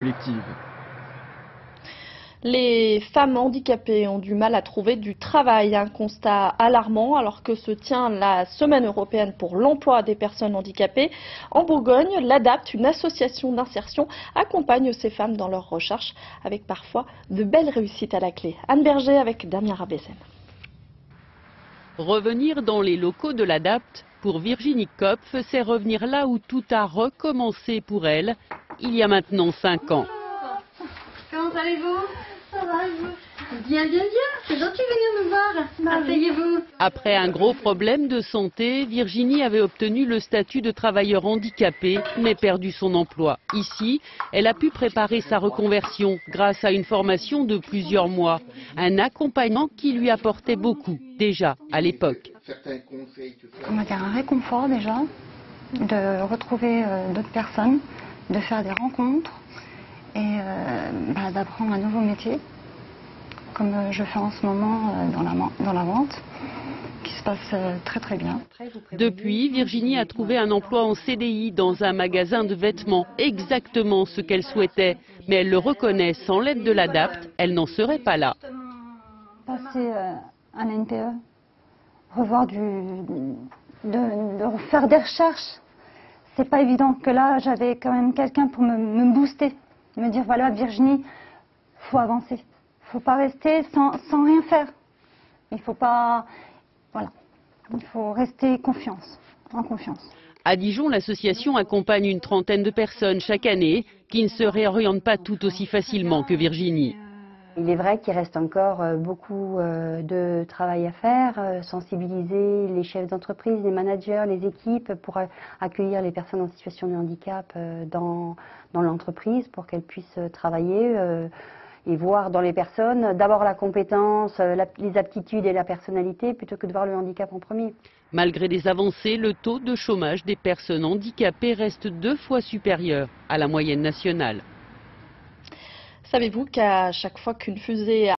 collective. Les femmes handicapées ont du mal à trouver du travail, un constat alarmant alors que se tient la Semaine européenne pour l'emploi des personnes handicapées. En Bourgogne, l'ADAPT, une association d'insertion, accompagne ces femmes dans leurs recherches avec parfois de belles réussites à la clé. Anne Berger avec Damien Rabesen. Revenir dans les locaux de l'ADAPT, pour Virginie Kopf, c'est revenir là où tout a recommencé pour elle, il y a maintenant 5 ans. Comment allez-vous? Ça va, et vous? Bien, bien, bien. C'est gentil de venir nous voir. Asseyez-vous. Après un gros problème de santé, Virginie avait obtenu le statut de travailleur handicapé, mais perdu son emploi. Ici, elle a pu préparer sa reconversion grâce à une formation de plusieurs mois. Un accompagnement qui lui apportait beaucoup, déjà à l'époque. On va dire un réconfort déjà, de retrouver d'autres personnes, de faire des rencontres et d'apprendre un nouveau métier, comme je fais en ce moment dans la vente, qui se passe très très bien. Depuis, Virginie a trouvé un emploi en CDI dans un magasin de vêtements, exactement ce qu'elle souhaitait. Mais elle le reconnaît, sans l'aide de l'ADAPT, elle n'en serait pas là. Passer un NPE, revoir de faire des recherches, c'est pas évident. Que là, j'avais quand même quelqu'un pour me booster, me dire voilà Virginie, faut avancer, faut pas rester sans rien faire. Il faut pas, voilà, il faut rester en confiance. À Dijon, l'association accompagne une trentaine de personnes chaque année qui ne se réorientent pas tout aussi facilement que Virginie. Il est vrai qu'il reste encore beaucoup de travail à faire, sensibiliser les chefs d'entreprise, les managers, les équipes pour accueillir les personnes en situation de handicap dans l'entreprise pour qu'elles puissent travailler et voir dans les personnes d'abord la compétence, les aptitudes et la personnalité plutôt que de voir le handicap en premier. Malgré des avancées, le taux de chômage des personnes handicapées reste 2 fois supérieur à la moyenne nationale. Savez-vous qu'à chaque fois qu'une fusée